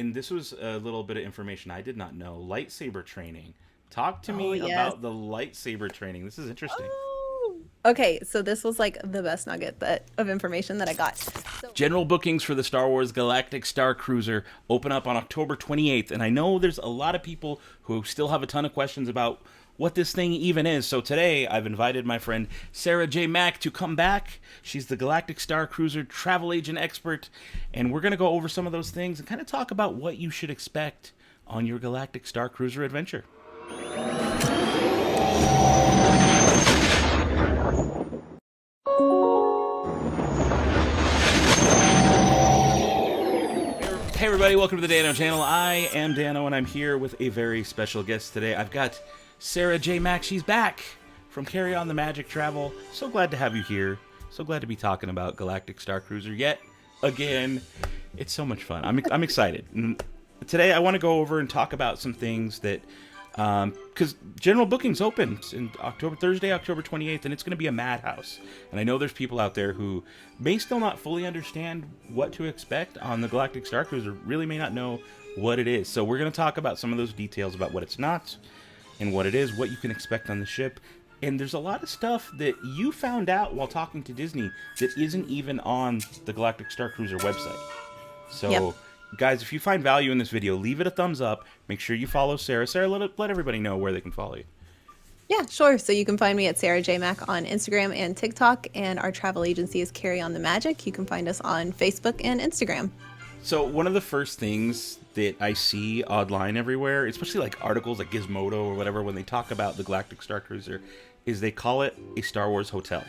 and this was a little bit of information I did not know. Lightsaber training. Talk to Oh, me yes. about the lightsaber training. This is interesting. Oh. Okay, so this was like the best nugget of information that I got. So General bookings for the Star Wars Galactic Starcruiser open up on October 28th, and I know there's a lot of people who still have a ton of questions about what this thing even is. So today I've invited my friend SaraJayMac to come back. She's the Galactic Starcruiser travel agent expert, and we're going to go over some of those things and kind of talk about what you should expect on your Galactic Starcruiser adventure. Hey everybody, welcome to the Dano channel. I am Dano and I'm here with a very special guest today. I've got SaraJayMac. She's back from Carry On the Magic Travel. So glad to have you here. So glad to be talking about Galactic Starcruiser yet again. It's so much fun. I'm excited. And today I want to go over and talk about some things that because general bookings opens in Thursday, October 28th, and it's going to be a madhouse. And I know there's people out there who may still not fully understand what to expect on the Galactic Starcruiser, really may not know what it is. So we're going to talk about some of those details about what it's not and what it is, what you can expect on the ship. And there's a lot of stuff that you found out while talking to Disney that isn't even on the Galactic Starcruiser website. So... Yep. Guys, if you find value in this video, leave it a thumbs up. Make sure you follow Sarah. Sarah, let everybody know where they can follow you. yeah, sure. So you can find me at SaraJayMac on Instagram and TikTok, and our travel agency is Carry On the Magic. You can find us on Facebook and Instagram. So one of the first things that I see online everywhere, especially like articles like Gizmodo or whatever, when they talk about the Galactic Starcruiser, is they call it a Star Wars hotel.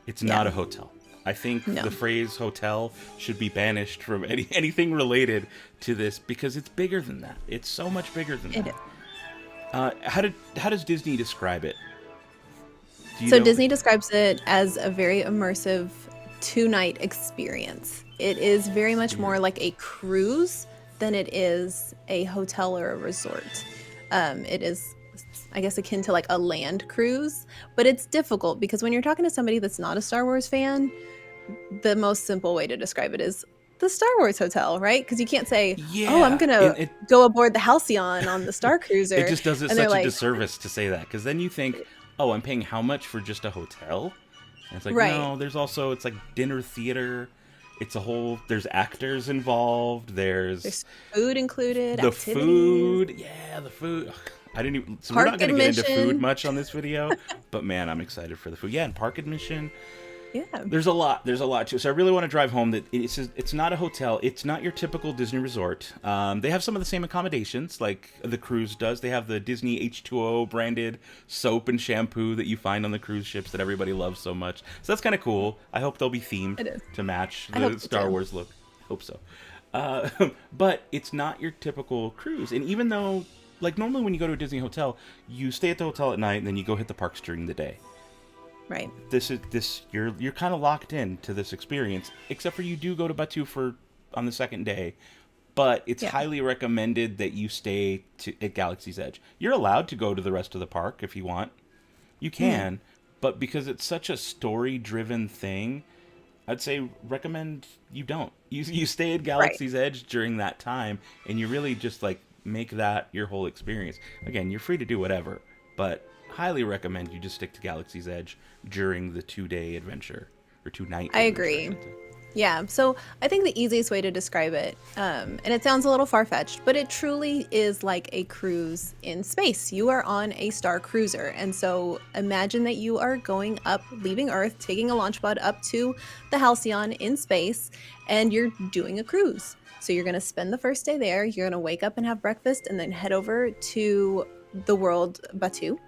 It's not a hotel. I think the phrase hotel should be banished from anything related to this because it's bigger than that. It's so much bigger than that. How does Disney describe it? So Disney describes it as a very immersive 2-night experience. It is very much more like a cruise than it is a hotel or a resort. It is, I guess, akin to like a land cruise, but it's difficult because when you're talking to somebody that's not a Star Wars fan, the most simple way to describe it is the Star Wars hotel, right? Because you can't say, "Oh, I'm gonna go aboard the Halcyon on the Starcruiser." It just does it such a disservice to say that, because then you think, "Oh, I'm paying how much for just a hotel?" And it's like, no, there's also it's like dinner theater. It's a whole. There's actors involved. There's food included. The activities. Food, yeah, the food. Ugh, I didn't even. So we're not going to get into food much on this video, but man, I'm excited for the food. Yeah, and park admission. Yeah. There's a lot to it. So I really want to drive home that it's not a hotel. It's not your typical Disney resort. They have some of the same accommodations like the cruise does. They have the Disney H2O branded soap and shampoo that you find on the cruise ships that everybody loves so much. So that's kind of cool. I hope they'll be themed to match the Star Wars look. Hope so. But it's not your typical cruise. And even though, like normally when you go to a Disney hotel, you stay at the hotel at night and then you go hit the parks during the day. Right. You're kind of locked in to this experience, except for you do go to Batuu on the second day, but it's highly recommended that you stay at Galaxy's Edge. You're allowed to go to the rest of the park if you want. You can, but because it's such a story-driven thing, I'd say recommend you don't. You stay at Galaxy's Edge during that time, and you really just like make that your whole experience. Again, you're free to do whatever, but highly recommend you just stick to Galaxy's Edge during the 2-day adventure or 2-night. I agree. Yeah. So I think the easiest way to describe it, and it sounds a little far-fetched, but it truly is like a cruise in space. You are on a star cruiser. And so imagine that you are going up, leaving Earth, taking a launch pod up to the Halcyon in space, and you're doing a cruise. So you're going to spend the first day there. You're going to wake up and have breakfast and then head over to the world Batuu.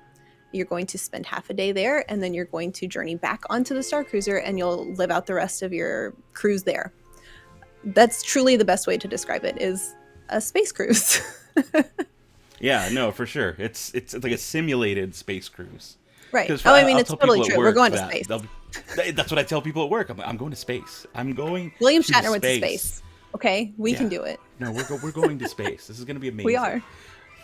You're going to spend half a day there, and then you're going to journey back onto the Starcruiser, and you'll live out the rest of your cruise there. That's truly the best way to describe it, is a space cruise. Yeah, no, for sure. It's like a simulated space cruise. Right. Oh, I mean, it's totally true. We're going to space. That's what I tell people at work. I'm going to space. I'm going. William Shatner went to space. Okay, we can do it. No, we're going to space. This is going to be amazing. We are.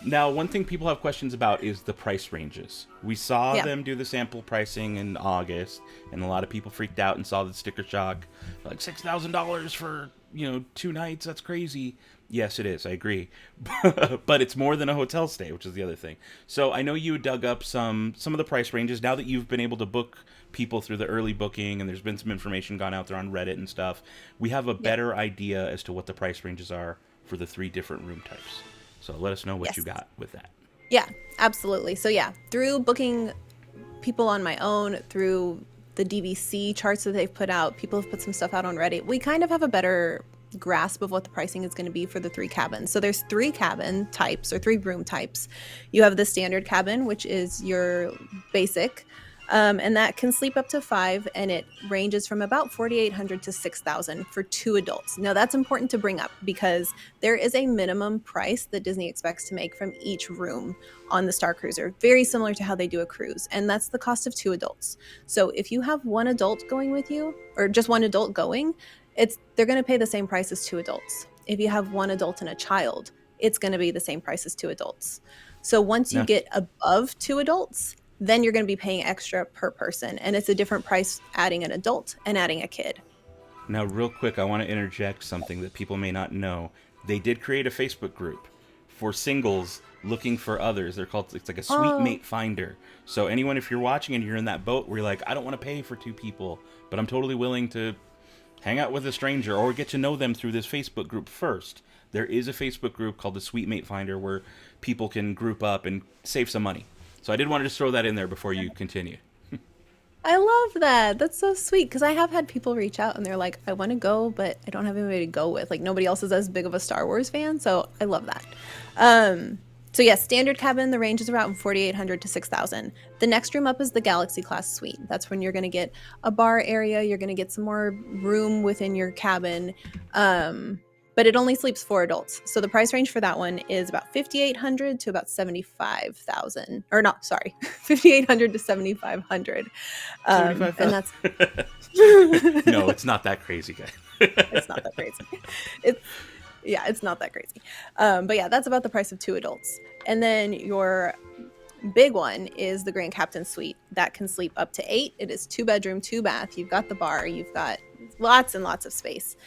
Now, one thing people have questions about is the price ranges. We saw them do the sample pricing in August, and a lot of people freaked out and saw the sticker shock. Like $6,000 for, 2 nights. That's crazy. Yes, it is. I agree. But it's more than a hotel stay, which is the other thing. So I know you dug up some of the price ranges now that you've been able to book people through the early booking, and there's been some information gone out there on Reddit and stuff. We have a better idea as to what the price ranges are for the 3 different room types. So let us know what you got with that. Yeah, absolutely. So yeah, through booking people on my own, through the DVC charts that they've put out, people have put some stuff out on Reddit, we kind of have a better grasp of what the pricing is going to be for the 3 cabins. So there's 3 cabin types or 3 room types. You have the standard cabin, which is your basic, and that can sleep up to 5, and it ranges from about $4,800 to $6,000 for 2 adults. Now that's important to bring up because there is a minimum price that Disney expects to make from each room on the Starcruiser, very similar to how they do a cruise, and that's the cost of 2 adults. So if you have 1 adult going with you, or just 1 adult going, they're going to pay the same price as 2 adults. If you have 1 adult and a child, it's going to be the same price as 2 adults. So once you get above 2 adults, then you're going to be paying extra per person, and it's a different price adding an adult and adding a kid. Now, real quick, I want to interject something that people may not know. They did create a Facebook group for singles looking for others. It's like a Suitemate finder. So anyone, if you're watching and you're in that boat where you're like, I don't want to pay for 2 people, but I'm totally willing to hang out with a stranger or get to know them through this Facebook group first. There is a Facebook group called the Suitemate Finder where people can group up and save some money. So I did want to just throw that in there before you continue. I love that. That's so sweet because I have had people reach out and they're like, I want to go, but I don't have anybody to go with. Like nobody else is as big of a Star Wars fan, so I love that. So yes, standard cabin, the range is around $4,800 to $6,000. The next room up is the Galaxy class suite. That's when you're going to get a bar area. You're going to get some more room within your cabin. But it only sleeps 4 adults. So the price range for that one is about $5,800 to about $75,000. Or not, sorry, $5,800 to $7,500. And that's no, it's not that crazy, guys. It's not that crazy. It's not that crazy. But yeah, that's about the price of 2 adults. And then your big one is the Grand Captain Suite. That can sleep up to 8. It is 2 bedroom, 2 bath. You've got the bar. You've got lots and lots of space.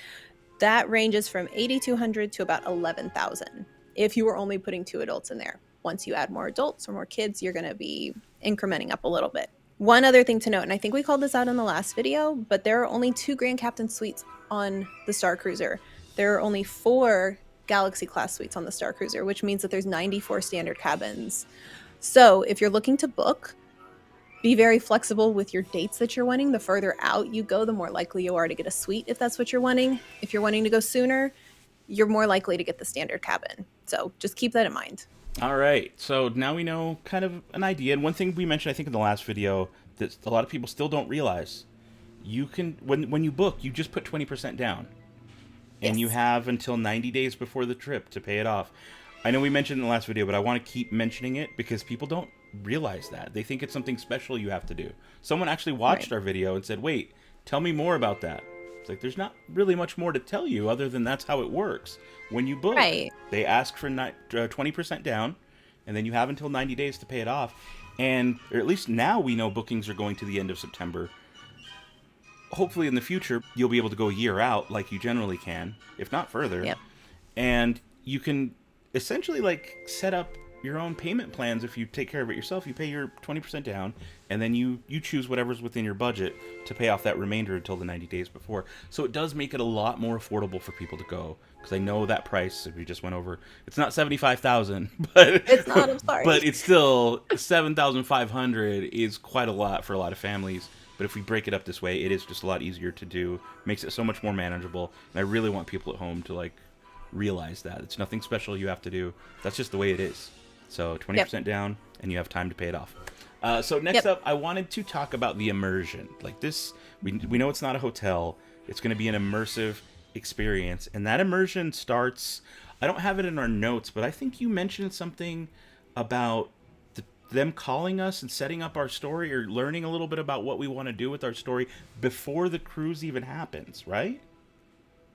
That ranges from $8,200 to about $11,000 if you were only putting 2 adults in there. Once you add more adults or more kids, you're going to be incrementing up a little bit. One other thing to note, and I think we called this out in the last video, but there are only 2 Grand Captain Suites on the Starcruiser. There are only 4 Galaxy class suites on the Starcruiser, which means that there's 94 standard cabins. So if you're looking to book, be very flexible with your dates that you're wanting. The further out you go, the more likely you are to get a suite if that's what you're wanting. If you're wanting to go sooner, you're more likely to get the standard cabin. So just keep that in mind. All right. So now we know kind of an idea. And one thing we mentioned, I think, in the last video that a lot of people still don't realize, you can, when you book, you just put 20% down. And you have until 90 days before the trip to pay it off. I know we mentioned in the last video, but I want to keep mentioning it because people don't realize that. They think it's something special you have to do. Someone actually watched our video and said, wait, tell me more about that. It's like, there's not really much more to tell you other than that's how it works. When you book, they ask for 20% down, and then you have until 90 days to pay it off. And or at least now we know bookings are going to the end of September. Hopefully in the future, you'll be able to go a year out like you generally can, if not further. Yep. And you can essentially like set up your own payment plans. If you take care of it yourself, you pay your 20% down, and then you choose whatever's within your budget to pay off that remainder until the 90 days before. So it does make it a lot more affordable for people to go, because I know that price we just went over, it's not $75,000, but it's not, I'm sorry, but it's still $7,500 is quite a lot for a lot of families. But if we break it up this way, it is just a lot easier to do, makes it so much more manageable. And I really want people at home to like realize that it's nothing special you have to do. That's just the way it is. So 20% down, and you have time to pay it off. So next up, I wanted to talk about the immersion. Like this, we know it's not a hotel. It's going to be an immersive experience. And that immersion starts, I don't have it in our notes, but I think you mentioned something about them calling us and setting up our story, or learning a little bit about what we want to do with our story before the cruise even happens, right?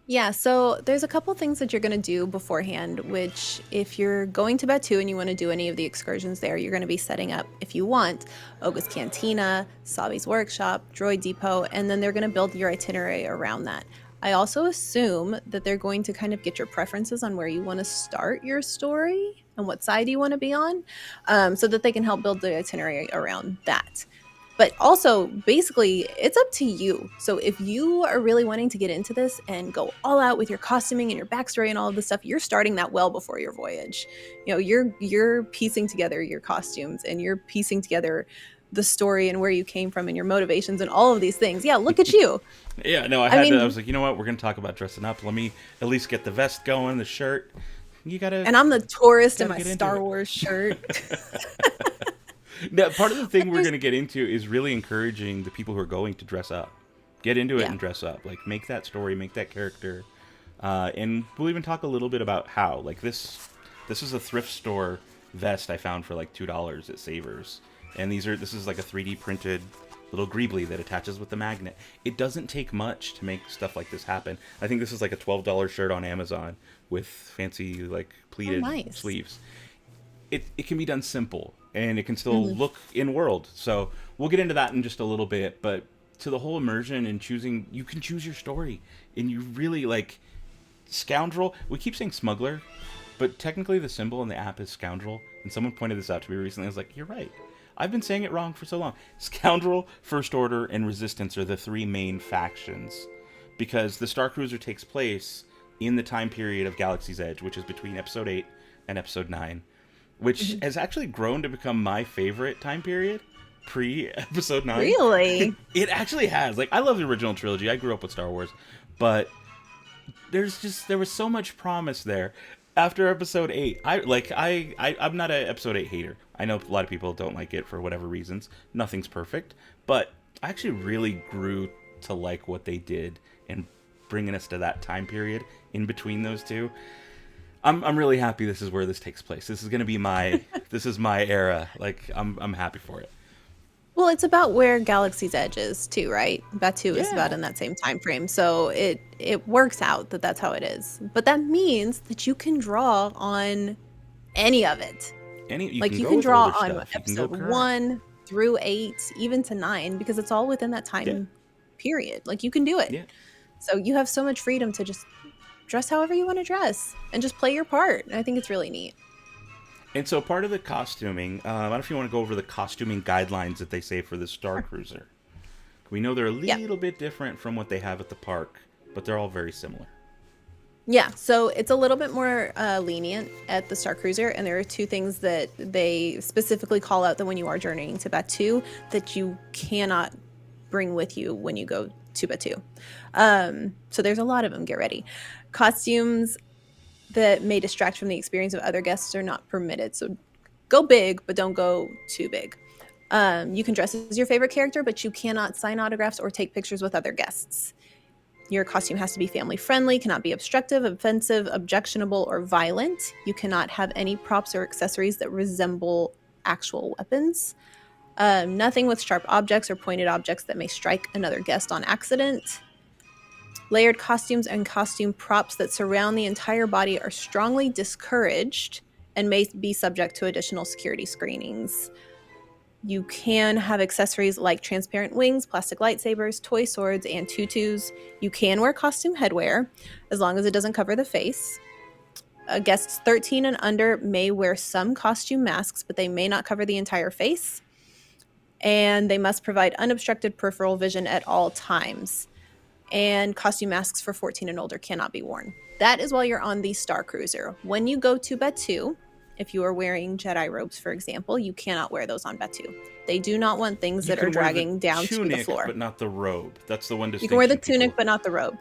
Yeah, so there's a couple things that you're going to do beforehand, which if you're going to Batuu and you want to do any of the excursions there, you're going to be setting up, if you want, Oga's Cantina, Sabi's Workshop, Droid Depot, and then they're going to build your itinerary around that. I also assume that they're going to kind of get your preferences on where you want to start your story and what side you want to be on, so that they can help build the itinerary around that. But also, basically, it's up to you. So if you are really wanting to get into this and go all out with your costuming and your backstory and all of this stuff, you're starting that well before your voyage. You know, you're piecing together your costumes and you're piecing together the story and where you came from and your motivations and all of these things. Yeah, look at you. Yeah, no, I was like, you know what? We're going to talk about dressing up. Let me at least get the vest going, the shirt. You got to. And I'm the tourist in my Star Wars shirt. Now, part of the thing we're going to get into is really encouraging the people who are going to dress up. Get into it and dress up. Like, make that story, make that character. And we'll even talk a little bit about how. Like, this is a thrift store vest I found for like $2 at Savers. And this is like a 3D printed little greebly that attaches with the magnet. It doesn't take much to make stuff like this happen. I think this is like a $12 shirt on Amazon with fancy, like, pleated sleeves. It can be done simple. And it can still look in world. So we'll get into that in just a little bit. But to the whole immersion and choosing, you can choose your story. And you really, like, scoundrel. We keep saying smuggler, but technically the symbol in the app is scoundrel. And someone pointed this out to me recently. I was like, you're right. I've been saying it wrong for so long. Scoundrel, First Order, and Resistance are the three main factions. Because the Starcruiser takes place in the time period of Galaxy's Edge, which is between Episode 8 and Episode 9. Which has actually grown to become my favorite time period, pre-Episode 9. Really? It actually has. Like, I love the original trilogy. I grew up with Star Wars. But there was so much promise there. After Episode 8, I'm not an Episode 8 hater. I know a lot of people don't like it for whatever reasons. Nothing's perfect. But I actually really grew to like what they did in bringing us to that time period in between those two. I'm really happy this is where this takes place. This is going to be this is my era. Like, I'm happy for it. Well, it's about where Galaxy's Edge is too, right? Batuu is about in that same time frame. So it works out that that's how it is. But that means that you can draw on any of it. You can draw on Episode 1 through 8, even to 9, because it's all within that time period. Like, you can do it. Yeah. So you have so much freedom to just dress however you want to dress and just play your part. And I think it's really neat. And so part of the costuming, I don't know if you want to go over the costuming guidelines that they say for the Starcruiser. We know they're a little bit different from what they have at the park, but they're all very similar. Yeah, so it's a little bit more lenient at the Starcruiser, and there are two things that they specifically call out that when you are journeying to Batuu that you cannot bring with you when you go to Batuu. So there's a lot of them. Get ready. Costumes that may distract from the experience of other guests are not permitted. So go big, but don't go too big. You can dress as your favorite character, but you cannot sign autographs or take pictures with other guests. Your costume has to be family friendly, cannot be obstructive, offensive, objectionable, or violent. You cannot have any props or accessories that resemble actual weapons. Nothing with sharp objects or pointed objects that may strike another guest on accident. Layered costumes and costume props that surround the entire body are strongly discouraged and may be subject to additional security screenings. You can have accessories like transparent wings, plastic lightsabers, toy swords, and tutus. You can wear costume headwear as long as it doesn't cover the face. Guests 13 and under may wear some costume masks, but they may not cover the entire face. And they must provide unobstructed peripheral vision at all times. And costume masks for 14 and older cannot be worn. That is while you're on the Starcruiser. When you go to Batuu, if you are wearing Jedi robes, for example, you cannot wear those on Batuu. They do not want things that are dragging down to the floor. But not the robe. That's the one distinction. You can wear the tunic, but not the robe.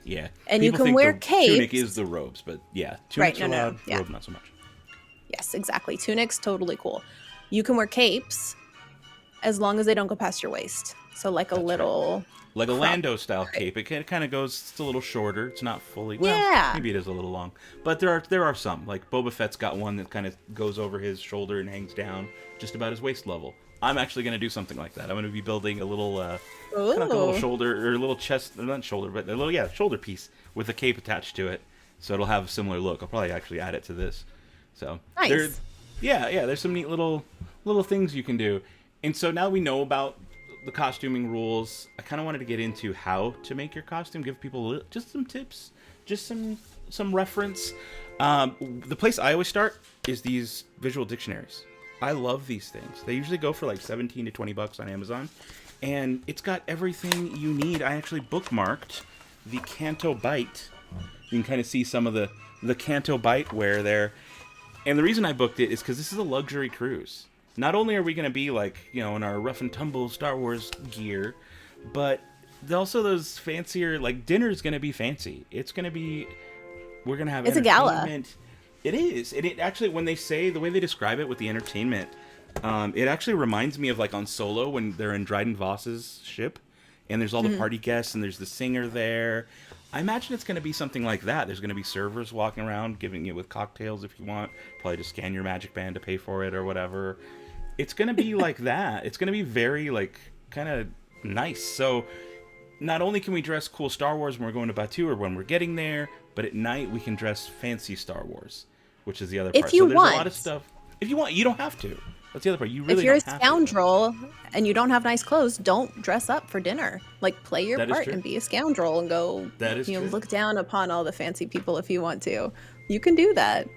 Yeah. And you can wear capes. Tunic is the robes, but yeah. Tunic's allowed, robe not so much. Yes, exactly. Tunic's totally cool. You can wear capes as long as they don't go past your waist. So like a little... Like a Lando-style cape. It kind of goes, it's a little shorter. It's not fully, well, maybe it is a little long. But there are some. Like Boba Fett's got one that kind of goes over his shoulder and hangs down just about his waist level. I'm actually going to do something like that. I'm going to be building a little, kind of like a little shoulder, or a little chest, not shoulder, but a little, shoulder piece with a cape attached to it. So it'll have a similar look. I'll probably actually add it to this. So, nice. There's some neat little things you can do. And so now we know about the costuming rules, I kind of wanted to get into how to make your costume, give people just some tips, just some reference. The place I always start is these visual dictionaries. I love these things. They usually go for like $17 to $20 on Amazon, and it's got everything you need. I actually bookmarked the Canto Bite. You can kind of see some of the Canto Bite wear there. And the reason I booked it is because this is a luxury cruise. Not only are we going to be like, in our rough and tumble Star Wars gear, but also those fancier, like, dinner's going to be fancy. It's going to be, we're going to have entertainment. It's a gala. It is. And it actually, when they say, the way they describe it with the entertainment, it actually reminds me of, like, on Solo when they're in Dryden Voss's ship, and there's all the party guests, and there's the singer there. I imagine it's going to be something like that. There's going to be servers walking around giving you with cocktails if you want. Probably just scan your Magic Band to pay for it or whatever. It's going to be like that. It's going to be very, like, kind of nice. So not only can we dress cool Star Wars when we're going to Batuu or when we're getting there, but at night we can dress fancy Star Wars, which is the other part. If you there's want. A lot of stuff. If you want, you don't have to. That's the other part. You really if you're don't a have scoundrel and you don't have nice clothes, don't dress up for dinner. Like, play your part and be a scoundrel and go, look down upon all the fancy people if you want to. You can do that.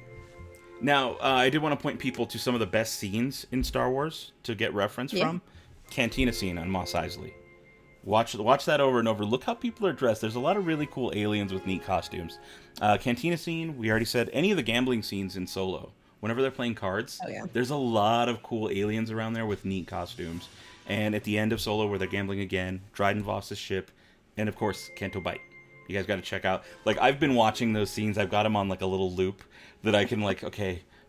Now, I did want to point people to some of the best scenes in Star Wars to get reference from. Cantina scene on Mos Eisley. Watch that over and over. Look how people are dressed. There's a lot of really cool aliens with neat costumes. Cantina scene, we already said. Any of the gambling scenes in Solo. Whenever they're playing cards, there's a lot of cool aliens around there with neat costumes. And at the end of Solo, where they're gambling again, Dryden Voss's ship, and of course, Canto Bite. You guys got to check out. Like, I've been watching those scenes. I've got them on like a little loop that I can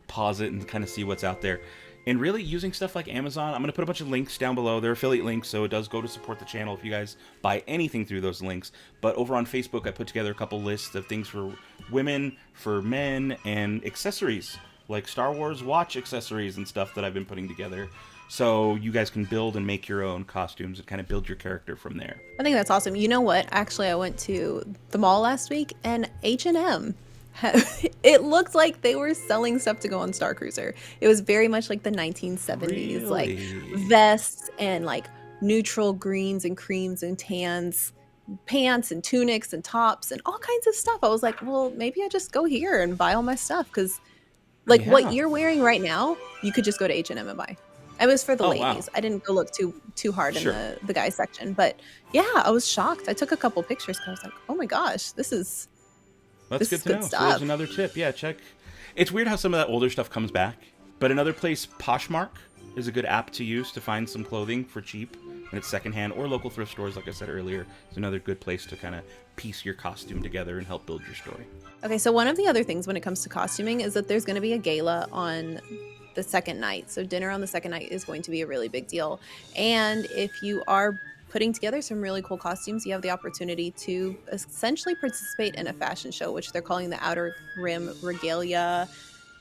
pause it and kind of see what's out there. And really using stuff like Amazon, I'm going to put a bunch of links down below. They're affiliate links, so it does go to support the channel if you guys buy anything through those links. But over on Facebook, I put together a couple lists of things for women, for men, and accessories. Like Star Wars watch accessories and stuff that I've been putting together. So you guys can build and make your own costumes and kind of build your character from there. I think that's awesome. You know what? Actually, I went to the mall last week, and H&M, it looked like they were selling stuff to go on Starcruiser. It was very much like the 1970s, like vests and like neutral greens and creams and tans, pants and tunics and tops and all kinds of stuff. I was like, well, maybe I just go here and buy all my stuff, because what you're wearing right now, you could just go to H&M and buy. It was for the ladies. Wow. I didn't go look too hard in the guys section. But yeah, I was shocked. I took a couple pictures because I was like, oh my gosh, this is That's good to know. So there's another tip. Yeah, check. It's weird how some of that older stuff comes back. But another place, Poshmark, is a good app to use to find some clothing for cheap. And it's secondhand, or local thrift stores, like I said earlier. It's another good place to kind of piece your costume together and help build your story. Okay, so one of the other things when it comes to costuming is that there's going to be a gala on the second night. So dinner on the second night is going to be a really big deal. And if you are putting together some really cool costumes, you have the opportunity to essentially participate in a fashion show, which they're calling the Outer Rim Regalia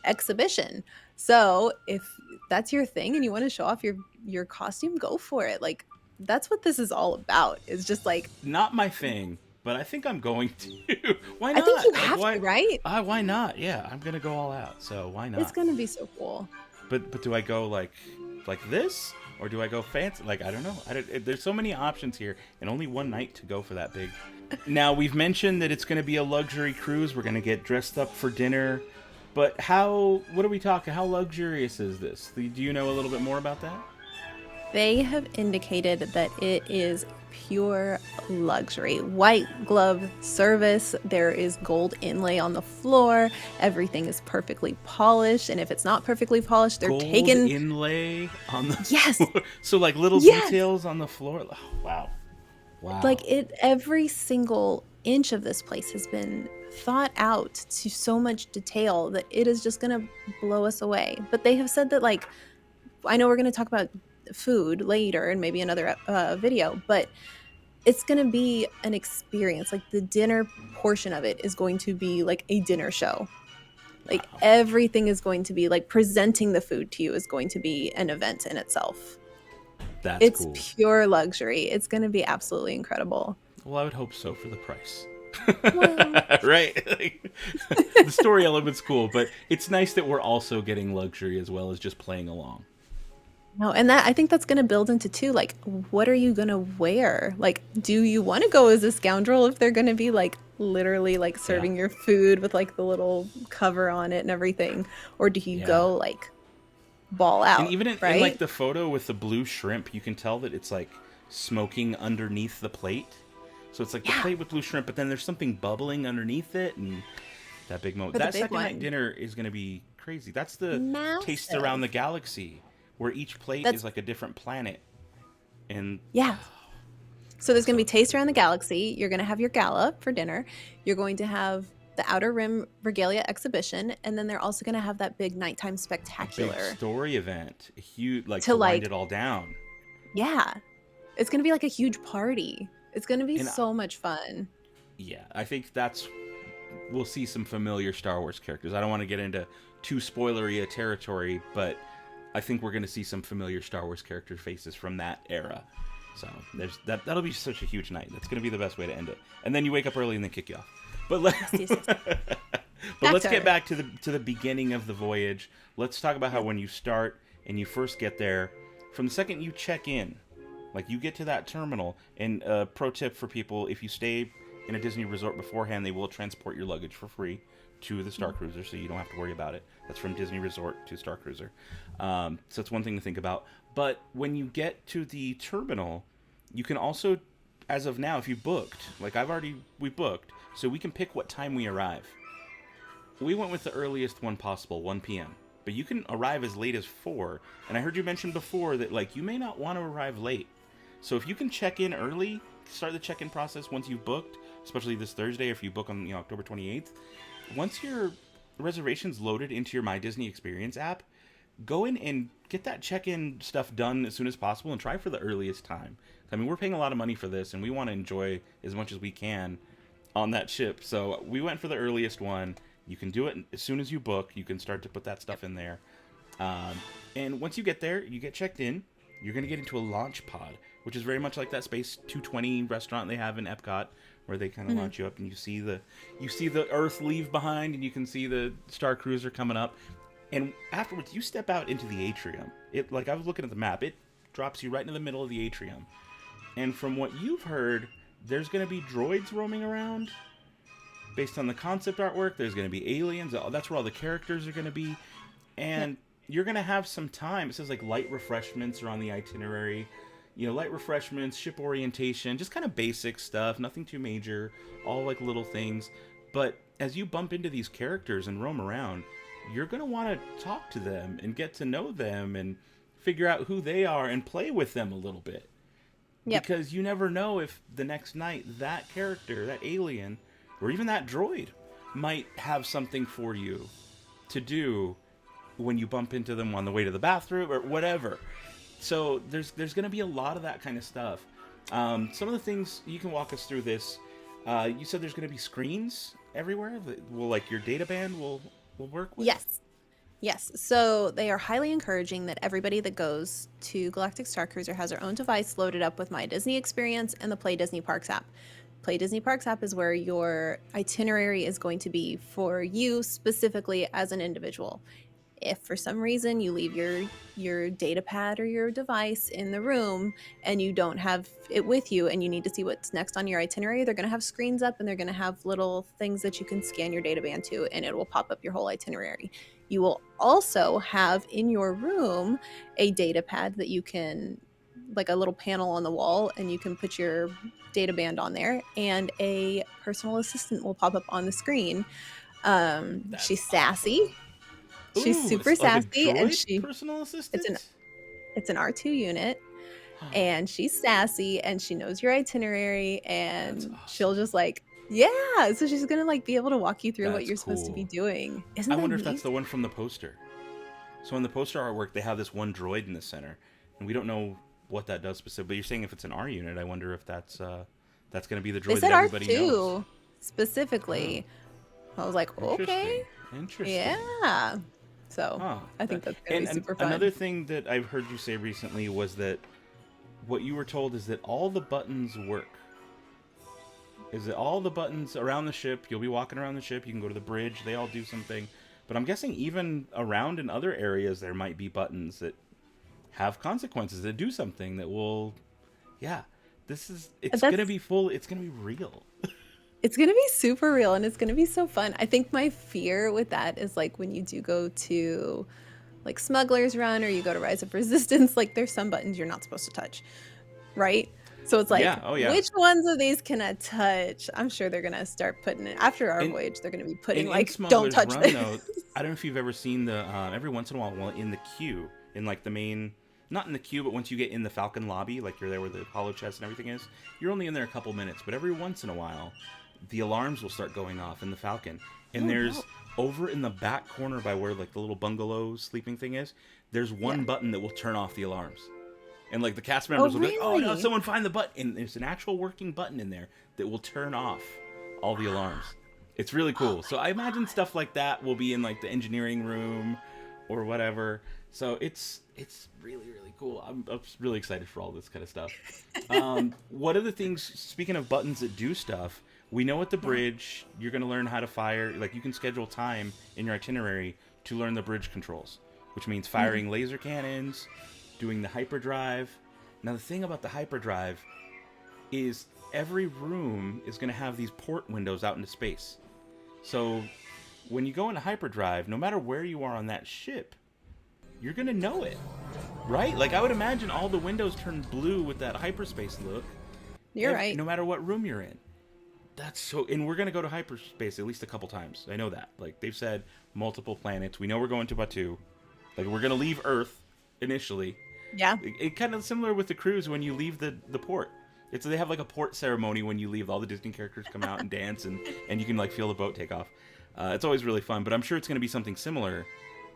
Exhibition. So if that's your thing and you want to show off your costume, go for it. Like, that's what this is all about. It's just like, not my thing, but I think I'm going to. Why not? I think you have to, right? Why not? Yeah, I'm gonna go all out. So why not? It's gonna be so cool. But do I go like this, or do I go fancy? Like, I don't know. There's so many options here, and only one night to go for that big. Now, we've mentioned that it's going to be a luxury cruise. We're going to get dressed up for dinner. But what are we talking? How luxurious is this? Do you know a little bit more about that? They have indicated that it is pure luxury. White glove service. There is gold inlay on the floor. Everything is perfectly polished. And if it's not perfectly polished, they're taking gold inlay on the floor. So like little details on the floor. Oh, wow. Like every single inch of this place has been thought out to so much detail that it is just going to blow us away. But they have said that, like, I know we're going to talk about food later and maybe another video, but it's going to be an experience. Like, the dinner portion of it is going to be like a dinner show. Like, everything is going to be like presenting the food to you is going to be an event in itself. It's cool. Pure luxury. It's going to be absolutely incredible. Well, I would hope so for the price. Right? The story element's cool, but it's nice that we're also getting luxury as well as just playing along. No, and that I think that's going to build into too, like, what are you going to wear? Like, do you want to go as a scoundrel if they're going to be like literally like Yeah. serving your food with like the little cover on it and everything? Or do you Yeah. go like ball And out, even in like right? the photo with the blue shrimp, you can tell that it's like smoking underneath the plate. So it's like the Yeah, plate with blue shrimp, but then there's something bubbling underneath it, and that big moment. for the That big second night one. dinner is going to be crazy. That's the Taste Around Massive. the Galaxy, where each plate is That's like a different planet, and yeah. So there's going to so be Taste Around the Galaxy. You're going to have your gala for dinner. You're going to have the Outer Rim Regalia exhibition, and then they're also going to have that big nighttime a big spectacular story event, a huge like to to wind like, it all down. yeah, it's going to be like a huge party. It's going to be And so much fun. yeah, I think that's we'll see some familiar Star Wars characters. I don't want to get into too spoilery a territory, but I think we're going to see some familiar Star Wars character faces from that era. So there's that. That'll be such a huge night. That's going to be the best way to end it. And then you wake up early and then kick you off. But Yes, yes, yes. but Back let's to get her. back to the beginning of the voyage. Let's talk about how when you start and you first get there, from the second you check in, like you get to that terminal. And pro tip for people: if you stay in a Disney resort beforehand, they will transport your luggage for free to the Starcruiser, so you don't have to worry about it. That's from Disney Resort to Starcruiser. So it's one thing to think about. But when you get to the terminal, you can also, as of now, if you booked, like we booked, so we can pick what time we arrive. We went with the earliest one possible, 1 p.m. But you can arrive as late as 4. And I heard you mention before that like you may not want to arrive late. So if you can check in early, start the check-in process once you've booked, especially this Thursday if you book on October 28th. Once your reservation's loaded into your My Disney Experience app, go in and get that check-in stuff done as soon as possible and try for the earliest time. I mean, we're paying a lot of money for this and we want to enjoy as much as we can on that ship. So we went for the earliest one. You can do it as soon as you book. You can start to put that stuff in there. Um, and once you get there, you get checked in. You're going to get into a launch pod, which is very much like that Space 220 restaurant they have in Epcot, where they kind of launch you up and you see the Earth leave behind, and you can see the Star Cruiser coming up. And afterwards, you step out into the atrium. It like I was looking at the map. It drops you right into the middle of the atrium. And from what you've heard, there's going to be droids roaming around. Based on the concept artwork, there's going to be aliens. That's where all the characters are going to be. And you're going to have some time. It says like light refreshments are on the itinerary. You know, light refreshments, ship orientation, just kind of basic stuff. Nothing too major. All like little things. But as you bump into these characters and roam around, you're going to want to talk to them and get to know them and figure out who they are and play with them a little bit. Yep. Because you never know if the next night that character, that alien, or even that droid might have something for you to do when you bump into them on the way to the bathroom or whatever. So there's going to be a lot of that kind of stuff. Some of the things you can walk us through this. You said there's going to be screens everywhere that will like your data band will work with. Yes. Yes. So they are highly encouraging that everybody that goes to Galactic Starcruiser has their own device loaded up with My Disney Experience and the Play Disney Parks app. Play Disney Parks app is where your itinerary is going to be for you specifically as an individual. If for some reason you leave your data pad or your device in the room and you don't have it with you and you need to see what's next on your itinerary, they're going to have screens up and they're going to have little things that you can scan your data band to, and it will pop up your whole itinerary. You will also have in your room a data pad that you can, like a little panel on the wall, and you can put your data band on there, and a personal assistant will pop up on the screen. She's sassy. She's Ooh, super it's like a sassy, and droid personal it's an assistant. it's an R2 unit, and she's sassy and she knows your itinerary, That's and awesome. she'll just like, yeah, so she's gonna like be able to walk you through what That's you're supposed to be cool. doing. Isn't I that wonder if that's neat? the one from the poster. So in the poster artwork, they have this one droid in the center, and we don't know what that does specifically. But you're saying if it's an R unit, I wonder if that's going to be the They droid that said everybody knows. R2 Oh, specifically. I was like, okay, interesting. Interesting. yeah. So Huh. I think that's gonna be And super fun. another thing that I've heard you say recently was that what you were told is that all the buttons work. Is that all the buttons around the ship? You'll be walking around the ship. You can go to the bridge. They all do something. But I'm guessing even around in other areas there might be buttons that have consequences that do something that will, yeah, it's That's gonna be full. It's gonna be real. It's gonna be super real and it's gonna be so fun. I think my fear with that is like when you do go to like Smuggler's Run or you go to Rise of Resistance, like there's some buttons you're not supposed to touch, right? So it's like, Yeah. Oh yeah. which ones of these can I touch? I'm sure they're gonna start putting it after our And, voyage. They're gonna be putting in like, don't Smuggler's touch Run this. though, I don't know if you've ever seen the every once in a while in the queue in like the main. Not in the queue, but once you get in the Falcon lobby, like you're there where the holo chest and everything is, you're only in there a couple minutes. But every once in a while, the alarms will start going off in the Falcon. And there's over in the back corner by where like the little bungalow sleeping thing is, there's one button that will turn off the alarms. And like the cast members will be like, oh no, someone find the button. And there's an actual working button in there that will turn off all the alarms. It's really cool. So I imagine stuff like that will be in like the engineering room or whatever. So it's really, really cool. I'm really excited for all this kind of stuff. What are the things, speaking of buttons that do stuff, we know at the bridge, you're going to learn how to fire, like you can schedule time in your itinerary to learn the bridge controls, which means firing laser cannons, doing the hyperdrive. Now the thing about the hyperdrive is every room is going to have these port windows out into space. So when you go into hyperdrive, no matter where you are on that ship, you're going to know it, right? Like I would imagine all the windows turn blue with that hyperspace look. You're right. No matter what room you're in. That's so, and we're going to go to hyperspace at least a couple times. I know that. Like they've said multiple planets. We know we're going to Batuu. Like we're going to leave Earth initially. Yeah. It kind of similar with the cruise when you leave the port. They have like a port ceremony when you leave. All the Disney characters come out and dance and you can like feel the boat take off. It's always really fun, but I'm sure it's going to be something similar.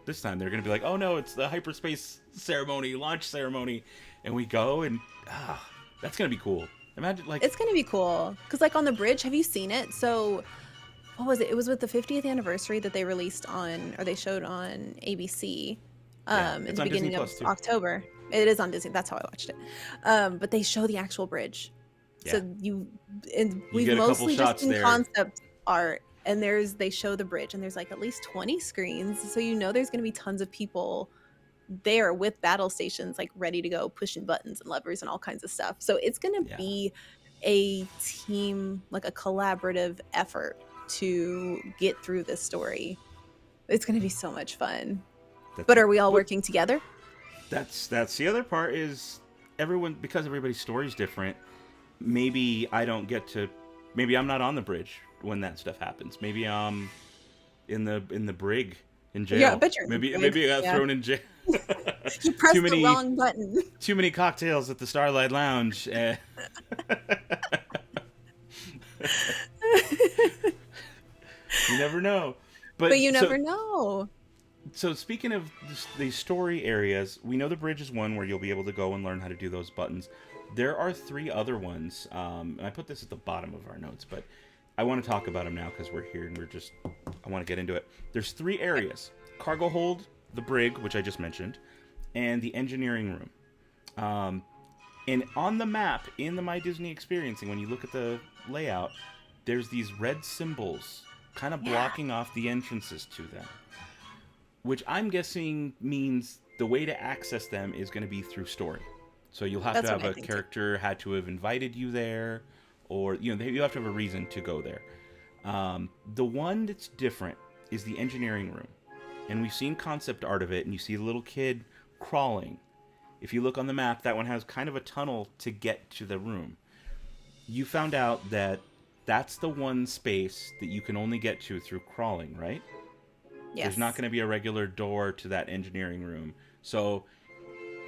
This time they're going to be like, oh no, it's the hyperspace ceremony, launch ceremony. And we go and that's going to be cool. Imagine like it's going to be cool. Because like on the bridge, have you seen it? So what was it? It was with the 50th anniversary that they released on, or they showed on ABC in the beginning of October. It is on Disney. That's how I watched it. But they show the actual bridge. Yeah. So we've mostly just seen concept art. And they show the bridge and there's like at least 20 screens. So there's going to be tons of people there with battle stations, like ready to go, pushing buttons and levers and all kinds of stuff. So it's going to be a team, like a collaborative effort to get through this story. It's going to be so much fun. But are we all working together? That's the other part is because everybody's story is different. Maybe I'm not on the bridge when that stuff happens. Maybe I'm in the brig in jail. Yeah, I bet you're maybe I got thrown in jail. You pressed the wrong button. Too many cocktails at the Starlight Lounge. You never know. But you never know. So speaking of these story areas, we know the bridge is one where you'll be able to go and learn how to do those buttons. There are 3 other ones, and I put this at the bottom of our notes, but I want to talk about them now because we're here and I want to get into it. There's 3 areas: cargo hold, the brig, which I just mentioned, and the engineering room. And on the map in the My Disney Experiencing, when you look at the layout, there's these red symbols kind of blocking off the entrances to them, which I'm guessing means the way to access them is going to be through story. So you'll have to have a character had to have invited you there, or you have to have a reason to go there. The one that's different is the engineering room, and we've seen concept art of it, and you see a little kid crawling. If you look on the map, that one has kind of a tunnel to get to the room. You found out that that's the one space that you can only get to through crawling, right? Yes. There's not going to be a regular door to that engineering room. So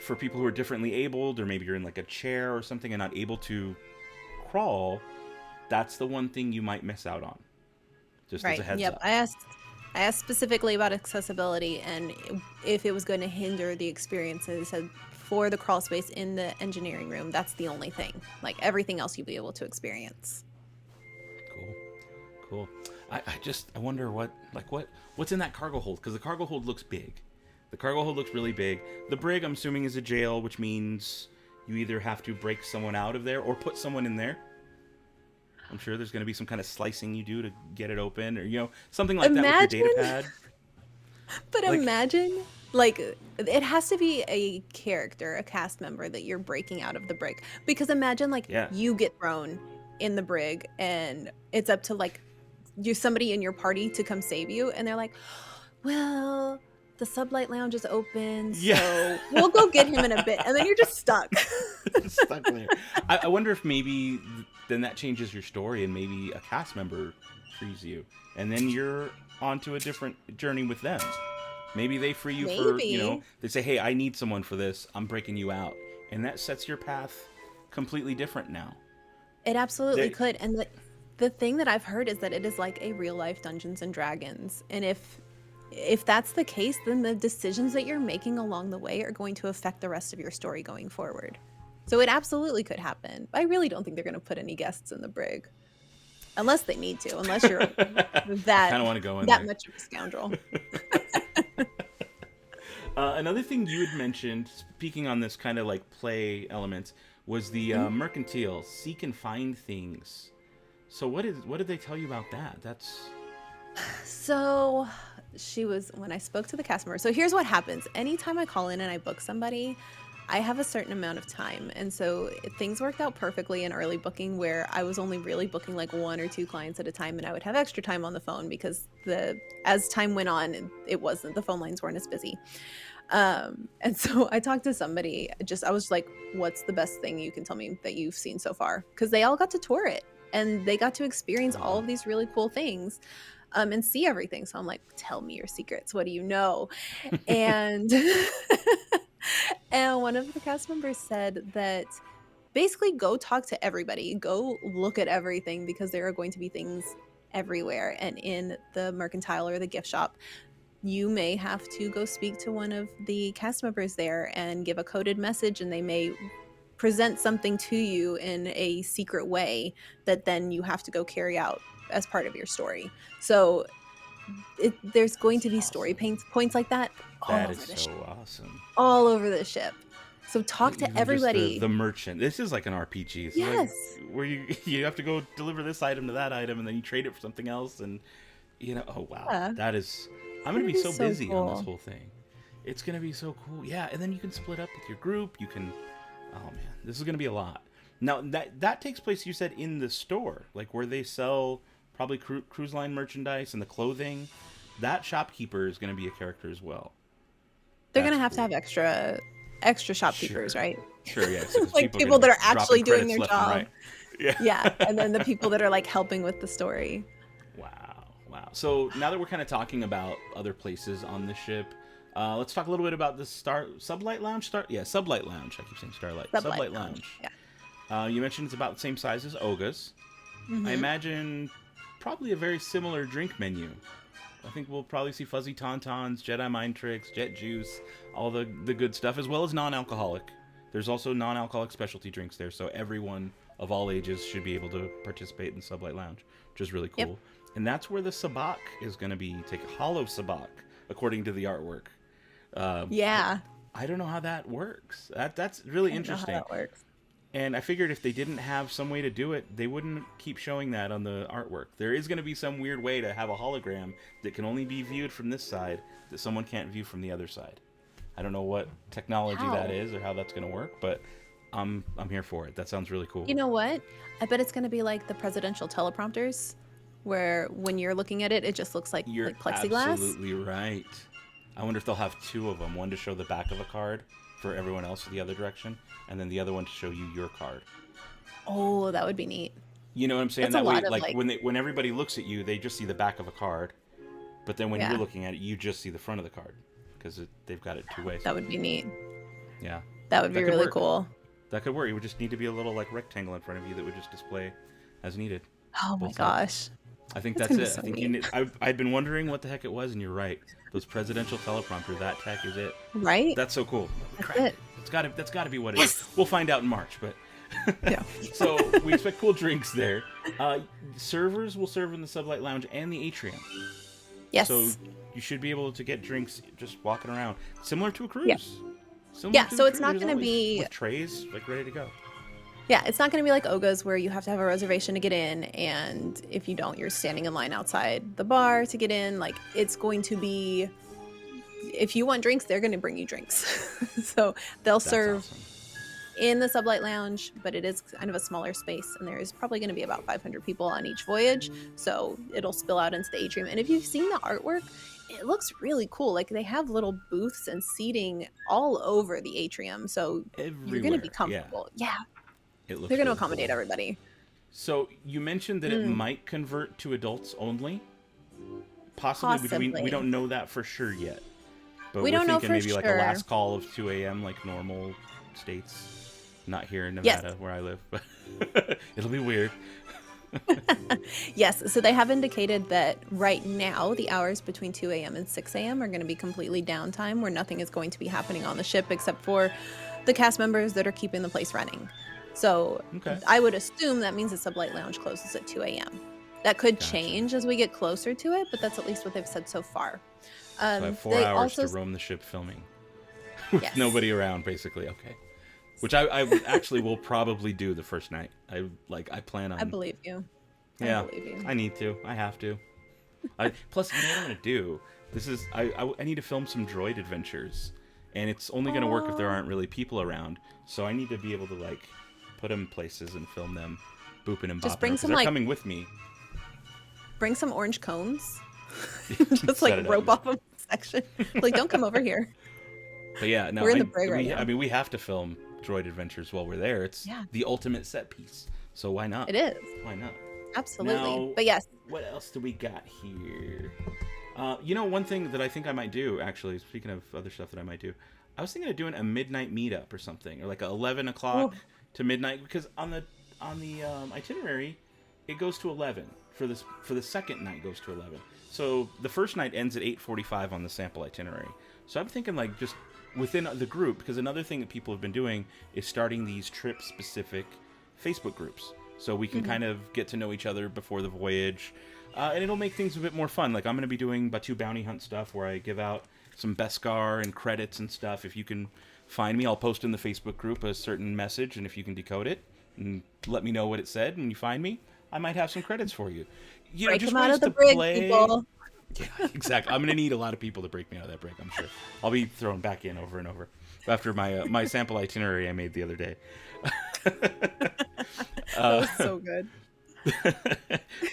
for people who are differently abled, or maybe you're in like a chair or something and not able to crawl, that's the one thing you might miss out on. Just as a heads up. I asked specifically about accessibility and if it was going to hinder the experiences. And for the crawl space in the engineering room, that's the only thing. Like everything else you'll be able to experience. Cool. I wonder what's in that cargo hold, because the cargo hold looks big. The cargo hold looks really big. The brig, I'm assuming, is a jail, which means you either have to break someone out of there or put someone in there. I'm sure there's going to be some kind of slicing you do to get it open, or something like that with your data pad. But imagine Like, it has to be a character, a cast member that you're breaking out of the brig. Because imagine, like, Yeah. you get thrown in the brig and it's up to, like, somebody in your party to come save you. And they're like, well, the Sublight Lounge is open, so Yeah. we'll go get him in a bit. And then you're just stuck. Stuck there. I wonder if maybe then that changes your story and maybe a cast member frees you. And then you're onto a different journey with them. Maybe they free you for, you know, they say, hey, I need someone for this. I'm breaking you out. And that sets your path completely different now. It absolutely could. And the thing that I've heard is that it is like a real life Dungeons and Dragons. And if that's the case, then the decisions that you're making along the way are going to affect the rest of your story going forward. So it absolutely could happen. I really don't think they're going to put any guests in the brig. Unless they need to. Unless you're that, kind of want to go in that there. much of a scoundrel. Another thing you had mentioned, speaking on this kind of like play elements, was the mercantile, seek and find things. So what did they tell you about that? So when I spoke to the cast member, so here's what happens. Anytime I call in and I book somebody, I have a certain amount of time. And so things worked out perfectly in early booking where I was only really booking like 1 or 2 clients at a time, and I would have extra time on the phone because as time went on, the phone lines weren't as busy. And so I talked to somebody, I was like, what's the best thing you can tell me that you've seen so far? Because they all got to tour it and they got to experience all of these really cool things. And see everything. So I'm like, tell me your secrets. What do you know? And and one of the cast members said that basically go talk to everybody. Go look at everything because there are going to be things everywhere. And in the mercantile or the gift shop, you may have to go speak to one of the cast members there and give a coded message, and they may present something to you in a secret way that then you have to go carry out as part of your story. So there's going to be story points like that all That over is the so ship. awesome. All over the ship. So talk to Even everybody. Just the merchant. This is like an RPG. It's yes. Like where you have to go deliver this item to that item, and then you trade it for something else, and oh wow, Yeah. that is. I'm gonna be so busy cool. on this whole thing. It's gonna be so cool. Yeah, and then you can split up with your group. You can. Oh man, this is gonna be a lot. Now that takes place, you said, in the store, like where they sell probably cruise line merchandise and the clothing. That shopkeeper is going to be a character as well. They're going to have extra shopkeepers, sure. right? Sure, yeah. So like people that are actually doing their job. Right. Yeah. Yeah, and then the people that are like helping with the story. Wow. So now that we're kind of talking about other places on the ship, let's talk a little bit about the Sublight Lounge. Sublight Lounge. I keep saying Starlight. Sublight Lounge. Yeah. You mentioned it's about the same size as Oga's. Mm-hmm. I imagine probably a very similar drink menu. I think we'll probably see fuzzy tauntauns, Jedi mind tricks, jet juice, all the good stuff, as well as non-alcoholic. There's also non-alcoholic specialty drinks there, so everyone of all ages should be able to participate in Sublight Lounge, which is really cool. Yep. And that's where the sabacc is going to be. Take a hollow sabacc, according to the artwork. Yeah. I don't know how that works. That's really I don't interesting. know how that works. And I figured if they didn't have some way to do it, they wouldn't keep showing that on the artwork. There is going to be some weird way to have a hologram that can only be viewed from this side that someone can't view from the other side. I don't know what technology that is or how that's going to work, but I'm here for it. That sounds really cool. You know what? I bet it's going to be like the presidential teleprompters, where when you're looking at it, it just looks like plexiglass. Absolutely right. I wonder if they'll have 2 of them, one to show the back of a card for everyone else the other direction, and then the other one to show you your card. Oh, that would be neat. You know what I'm saying? That's that way, like when everybody looks at you, they just see the back of a card, but then when you're looking at it, you just see the front of the card because they've got it 2 ways. That would be neat. Yeah. That would be really cool. That could work. It would just need to be a little like rectangle in front of you that would just display as needed. Oh my gosh. I think that's it. So I think I've been wondering what the heck it was, and you're right. Those presidential teleprompter, that tech is it. Right? That's so cool. That's it. That's got to be what it is. We'll find out in March, but yeah. So we expect cool drinks there. Servers will serve in the Sublight Lounge and the atrium. Yes. So you should be able to get drinks just walking around, similar to a cruise. Yeah. So it's not going to be with trays like ready to go. Yeah, it's not going to be like Oga's where you have to have a reservation to get in, and if you don't, you're standing in line outside the bar to get in. Like, it's going to be if you want drinks, they're going to bring you drinks. So they'll That's serve awesome. in the Sublight Lounge, but it is kind of a smaller space, and there is probably going to be about 500 people on each voyage, so it'll spill out into the atrium. And if you've seen the artwork, it looks really cool. Like, they have little booths and seating all over the atrium, so you're going to be comfortable. Yeah. It looks They're going to really accommodate cool. everybody. So you mentioned that it might convert to adults only. Possibly. We don't know that for sure yet. But We we're don't know thinking for maybe like a sure. last call of 2 a.m. like normal states. Not here in Nevada where I live, but it'll be weird. Yes, so they have indicated that right now the hours between 2 a.m. and 6 a.m. are going to be completely downtime, where nothing is going to be happening on the ship except for the cast members that are keeping the place running. So I would assume that means the Sublight Lounge closes at 2 a.m. That could change as we get closer to it, but that's at least what they've said so far. So I have 4 hours to roam the ship filming. With nobody around, basically. Okay. Which I actually will probably do the first night. I plan on. I believe you. Yeah, I believe you. I need to. I have to. Plus, you know what I'm gonna do? This is I need to film some droid adventures, and it's only gonna work if there aren't really people around. So I need to be able to like put them places and film them, booping and bopping. Just bring some they're coming with me. Bring some orange cones. Just like rope off a section. Like, don't come over here. But yeah, no, we're in the brig right now. I mean, we have to film droid adventures while we're there. It's the ultimate set piece. So why not? It is. Why not? Absolutely. Now, but yes. What else do we got here? You know, one thing that I think I might do, actually, speaking of other stuff that I might do, I was thinking of doing a midnight meetup or something, or like 11 o'clock to midnight, because on the itinerary, it goes to 11. For the second night goes to 11. So the first night ends at 8:45 on the sample itinerary. So I'm thinking like just within the group, because another thing that people have been doing is starting these trip-specific Facebook groups. So we can kind of get to know each other before the voyage. And it'll make things a bit more fun. Like, I'm going to be doing Batuu bounty hunt stuff where I give out some Beskar and credits and stuff. If you can find me, I'll post in the Facebook group a certain message, and if you can decode it and let me know what it said when you find me, I might have some credits for you. You break know, just them out ways of the to brig, play. people. Yeah, exactly. I'm going to need a lot of people to break me out of that brig, I'm sure. I'll be thrown back in over and over after my sample itinerary I made the other day. That was so good.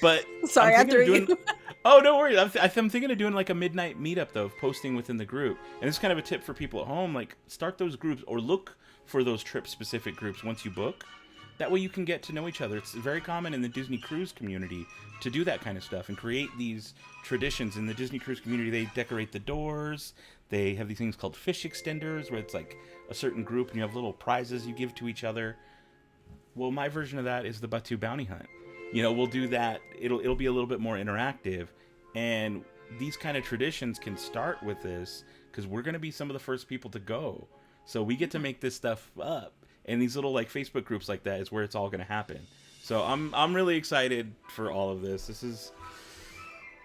But sorry, I threw you. Oh, no worries. I'm thinking of doing like a midnight meetup though, posting within the group. And it's kind of a tip for people at home, like start those groups or look for those trip-specific groups once you book. That way you can get to know each other. It's very common in the Disney Cruise community to do that kind of stuff and create these traditions. In the Disney Cruise community, they decorate the doors. They have these things called fish extenders where it's like a certain group and you have little prizes you give to each other. Well, my version of that is the Batuu bounty hunt. You know, we'll do that. It'll be a little bit more interactive. And these kind of traditions can start with this because we're going to be some of the first people to go. So we get to make this stuff up. And these little like Facebook groups like that is where it's all going to happen. So I'm really excited for all of this. This is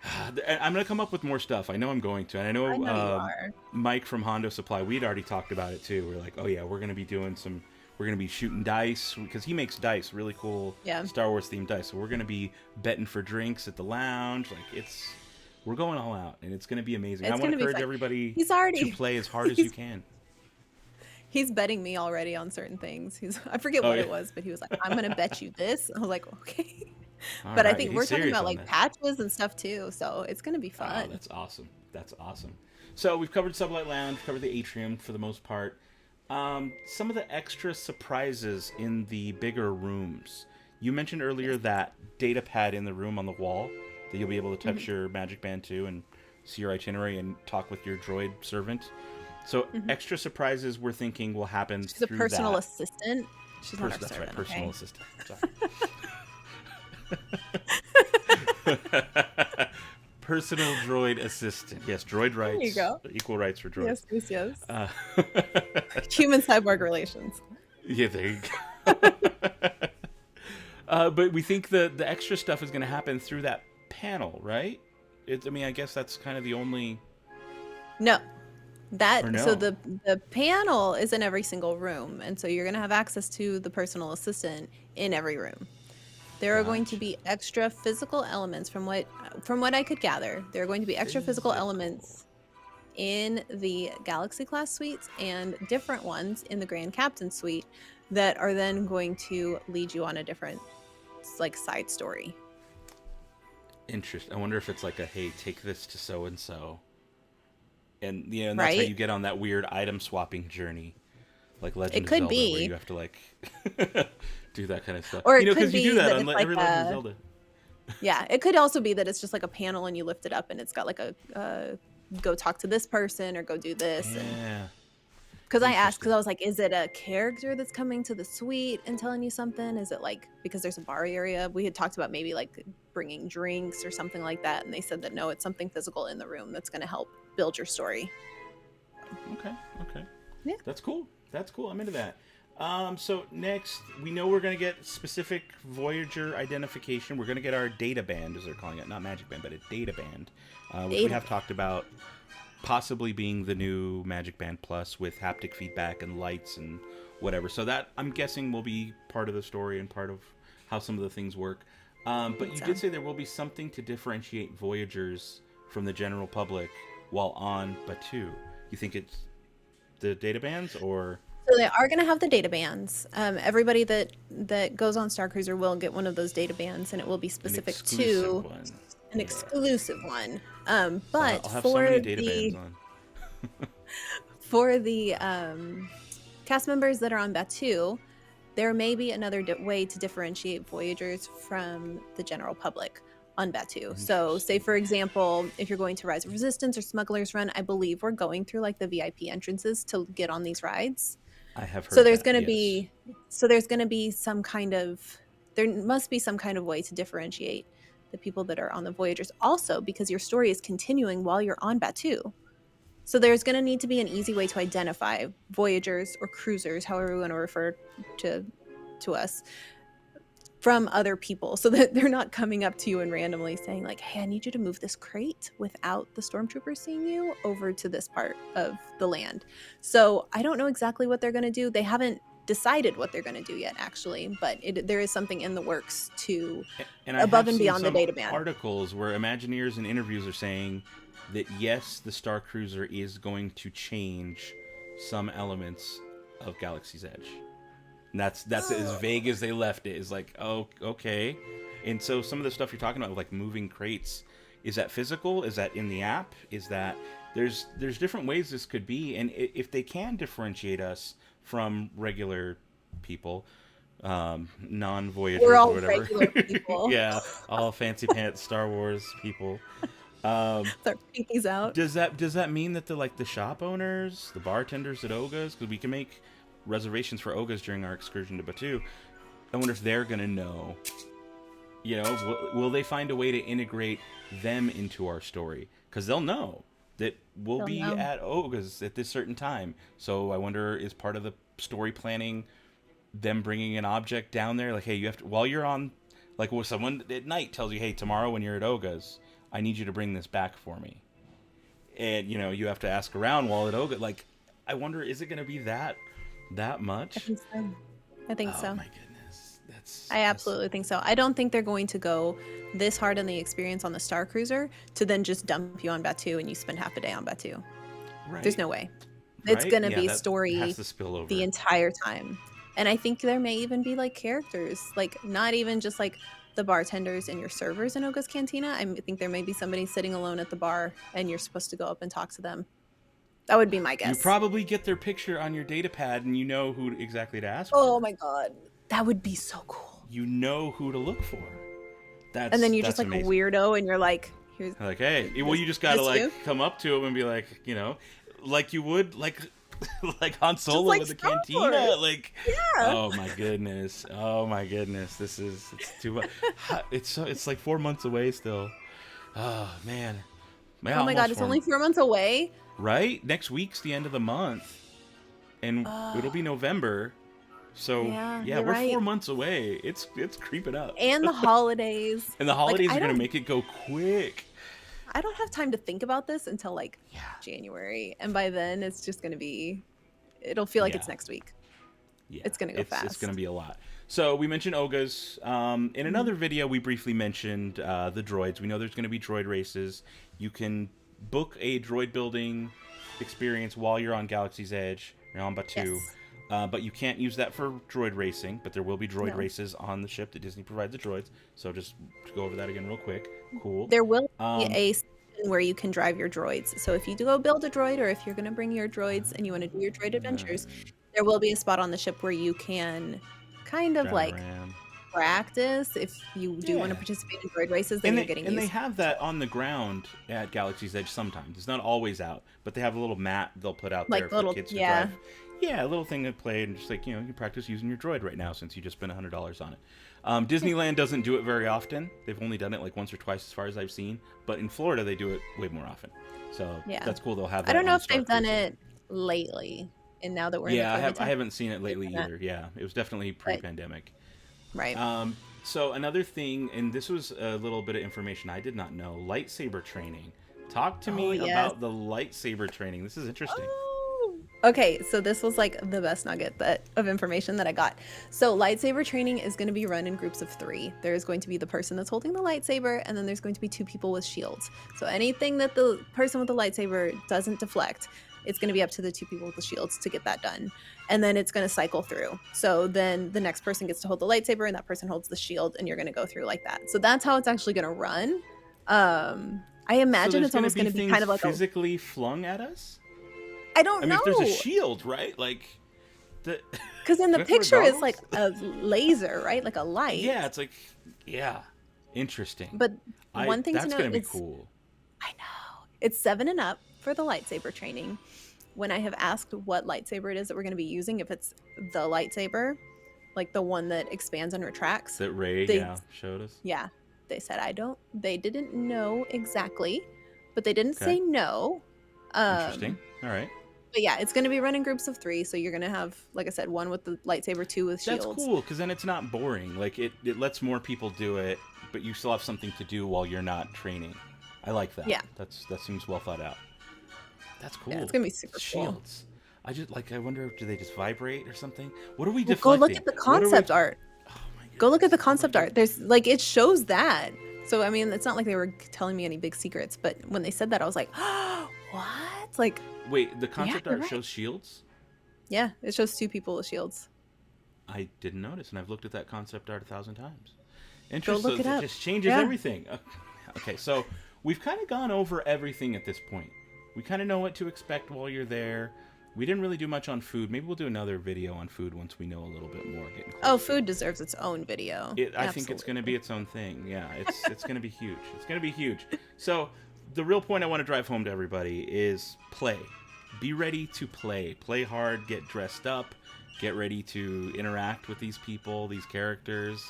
I'm going to come up with more stuff. I know I'm going to. And I know you are. Mike from Hondo Supply, we'd already talked about it too. We're like, oh yeah, we're going to be shooting dice because he makes dice, really cool Star Wars themed dice. So we're going to be betting for drinks at the lounge. Like we're going all out and it's going to be amazing. I want to encourage everybody to play as hard as you can. He's betting me already on certain things. I forget what it was, but he was like, I'm going to bet you this. I was like, okay. But I think we're talking about like patches and stuff too. So it's going to be fun. Oh, that's awesome. That's awesome. So we've covered Sublight Lounge, covered the atrium for the most part. Some of the extra surprises in the bigger rooms. You mentioned earlier that data pad in the room on the wall that you'll be able to touch your Magic Band to and see your itinerary and talk with your droid servant. So extra surprises we're thinking will happen through that. She's a personal assistant. She's not our that's servant, right, personal assistant. Sorry. Personal droid assistant. Yes, droid rights. There you go. Equal rights for droids. Yes. Human-cyborg relations. Yeah, there you go. But we think the extra stuff is going to happen through that panel, right? I guess that's kind of the only... No. So the panel is in every single room, and so you're going to have access to the personal assistant in every room. There are going to be extra physical elements from what I could gather. There are going to be extra physical elements in the Galaxy class suites and different ones in the Grand Captain suite that are then going to lead you on a different like side story. Interesting. I wonder if it's like a, hey, take this to so and so, and and that's how Right? you get on that weird item swapping journey, like Legend It of could Zelda, where be. you have to like do that kind of stuff. Or it could Because you do be that that on it's like every Legend of Zelda. yeah, it could also be that it's just like a panel and you lift it up and it's got like a go talk to this person or go do this. Yeah. Because I asked, because I was like, is it a character that's coming to the suite and telling you something? Is it like, because there's a bar area? We had talked about maybe like bringing drinks or something like that. And they said that no, it's something physical in the room that's going to help build your story. Okay. Yeah. That's cool. I'm into that. So next, we know we're going to get specific Voyager identification. We're going to get our data band, as they're calling it. Not magic band, but a data band. Which we have talked about possibly being the new Magic Band Plus with haptic feedback and lights and whatever. So that, I'm guessing, will be part of the story and part of how some of the things work. But you did say there will be something to differentiate Voyagers from the general public while on Batuu. You think it's the data bands, or... So they are going to have the data bands. Everybody that goes on Starcruiser will get one of those data bands, and it will be specific to an exclusive one. But I'll have for so many data bands on. for the cast members that are on Batuu, there may be another way to differentiate Voyagers from the general public on Batuu. So say, for example, if you're going to Rise of Resistance or Smuggler's Run, I believe we're going through like the VIP entrances to get on these rides. I have heard so there's that, going to be some kind of, there must be some kind of way to differentiate the people that are on the Voyagers, also because your story is continuing while you're on Batuu. So there's going to need to be an easy way to identify Voyagers or cruisers, however we want to refer to us, from other people, so that they're not coming up to you and randomly saying like, hey, I need you to move this crate without the stormtroopers seeing you over to this part of the land. So I don't know exactly what they're going to do. They haven't decided what they're going to do yet, actually, but there is something in the works to above and beyond the data band. Articles where Imagineers and interviews are saying that yes, the Starcruiser is going to change some elements of Galaxy's Edge. And that's as vague as they left it. Is like, oh, okay. And so some of the stuff you're talking about, like moving crates, is that physical? Is that in the app? Is that there's different ways this could be? And if they can differentiate us from regular people, non-Voyagers or whatever, regular people. yeah, all fancy pants Star Wars people. Their pinkies out. Does that mean that the shop owners, the bartenders at Oga's, because we can make reservations for Oga's during our excursion to Batuu, I wonder if they're gonna know. Will they find a way to integrate them into our story? Because they'll know that we'll be at Oga's at this certain time. So I wonder, is part of the story planning them bringing an object down there? Like, hey, you have to, while you're on, like, when someone at night tells you, hey, tomorrow when you're at Oga's, I need you to bring this back for me. And, you have to ask around while at Oga. Like, I wonder, is it going to be that much? I think so. Oh, my goodness. I absolutely think so. I don't think they're going to go this hard on the experience on the Starcruiser to then just dump you on Batuu and you spend half a day on Batuu. Right. There's no way. It's going to be story has to spill over the entire time. And I think there may even be like characters, like not even just like the bartenders and your servers in Oga's Cantina. I think there may be somebody sitting alone at the bar and you're supposed to go up and talk to them. That would be my guess. You probably get their picture on your data pad and you know who exactly to ask for. Oh my god. That would be so cool. You know who to look for. And then you're just like amazing. A weirdo and you're like, here's like, hey, well, you just gotta like come up to him and be like, like you would like Han Solo like with the Star cantina. Wars. Like, yeah. Oh my goodness. It's too much. It's like 4 months away still. Oh man. Oh my god, it's only 4 months away. Right? Next week's the end of the month. And it'll be November. So we're right. 4 months away. It's creeping up. And the holidays. And the holidays are gonna make it go quick. I don't have time to think about this until January. And by then it's just gonna be, it'll feel like it's next week. Yeah. It's gonna go fast. It's gonna be a lot. So we mentioned Oga's. In another video we briefly mentioned the droids. We know there's gonna be droid races. You can book a droid building experience while you're on Galaxy's Edge. You're on Batuu. Yes. But you can't use that for droid racing, but there will be droid No. races on the ship that Disney provides the droids. So just to go over that again real quick. Cool. There will be a section where you can drive your droids. So if you do go build a droid, or if you're going to bring your droids and you want to do your droid adventures, there will be a spot on the ship where you can kind of drive like around. practice. If you do want to participate in droid races, then you're getting and used. they have that on the ground at Galaxy's Edge sometimes. It's not always out, but they have a little mat they'll put out Like there for little- kids to yeah. drive. Yeah, a little thing to play, and just like, you can practice using your droid right now since you just spent $100 on it. Disneyland doesn't do it very often. They've only done it like once or twice as far as I've seen. But in Florida, they do it way more often. So Yeah. that's cool. They'll have that I don't know on if they've done Starcruiser. it lately. And now that we're Yeah, in the I haven't seen it lately done that. either. Yeah, it was definitely pre-pandemic. Right. So another thing, and this was a little bit of information I did not know, lightsaber training. Talk to me yes. about the lightsaber training. This is interesting. Okay, so this was like the best nugget of information that I got. So lightsaber training is going to be run in groups of 3. There's going to be the person that's holding the lightsaber, and then there's going to be 2 people with shields. So anything that the person with the lightsaber doesn't deflect, it's going to be up to the 2 people with the shields to get that done. And then it's going to cycle through. So then the next person gets to hold the lightsaber, and that person holds the shield, and you're going to go through like that. So that's how it's actually going to run. I imagine it's almost going to be kind of like physically flung at us. I don't know. If there's a shield, right? Like, because in the picture it's like a laser, right? Like a light. Yeah, it's like, interesting. But one thing to that's note, gonna be it's cool. I know it's 7 and up for the lightsaber training. When I have asked what lightsaber it is that we're going to be using, if it's the lightsaber, like the one that expands and retracts, that Rey showed us. Yeah, they said they didn't know exactly, but they didn't say no. Interesting. All right. But yeah, it's going to be run in groups of 3, so you're going to have, like I said, 1 with the lightsaber, 2 with shields. That's cool, because then it's not boring. Like, it lets more people do it, but you still have something to do while you're not training. I like that. Yeah. That seems well thought out. That's cool. Yeah, it's going to be super Shields. Cool. I wonder, do they just vibrate or something? What are we well, deflecting? Go look at the concept art. Oh my goodness. Go look at the concept art. There's, like, it shows that. So, I mean, it's not like they were telling me any big secrets, but when they said that, I was like, oh, what? Like... Wait, the concept art right. shows shields? Yeah, it shows 2 people with shields. I didn't notice, and I've looked at that concept art 1,000 times. Interesting. Go look it up. Just changes everything. Okay, so we've kind of gone over everything at this point. We kind of know what to expect while you're there. We didn't really do much on food. Maybe we'll do another video on food once we know a little bit more. Oh, food deserves its own video. I think it's going to be its own thing. Yeah, it's going to be huge. It's going to be huge. So the real point I want to drive home to everybody is play. Be ready to play. Play hard. Get dressed up. Get ready to interact with these people, these characters.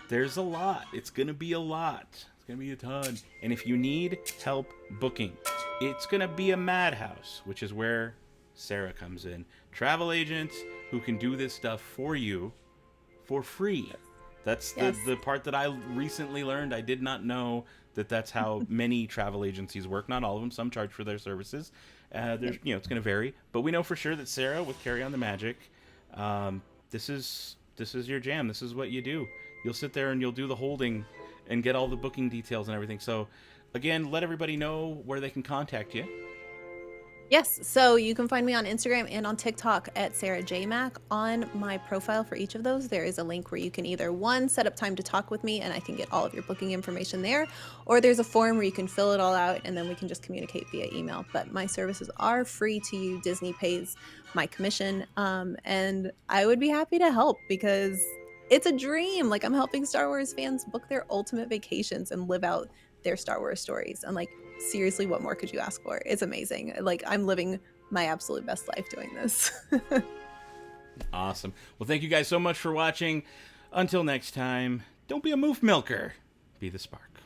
There's a lot. It's going to be a lot. It's going to be a ton. And if you need help booking, it's going to be a madhouse, which is where Sarah comes in. Travel agent who can do this stuff for you for free. That's the part that I recently learned. I did not know that's how many travel agencies work. Not all of them. Some charge for their services. There's, it's going to vary. But we know for sure that Sarah with Carry On the Magic, this is your jam. This is what you do. You'll sit there and you'll do the holding and get all the booking details and everything. So, again, let everybody know where they can contact you. Yes, so you can find me on Instagram and on TikTok at SaraJayMac. On my profile for each of those, there is a link where you can either, 1, set up time to talk with me and I can get all of your booking information there, or there's a form where you can fill it all out and then we can just communicate via email. But my services are free to you. Disney pays my commission, and I would be happy to help because it's a dream. Like, I'm helping Star Wars fans book their ultimate vacations and live out their Star Wars stories. And, like, seriously, what more could you ask for? It's amazing. Like, I'm living my absolute best life doing this. Awesome. Well, thank you guys so much for watching. Until next time, don't be a moof milker. Be the spark.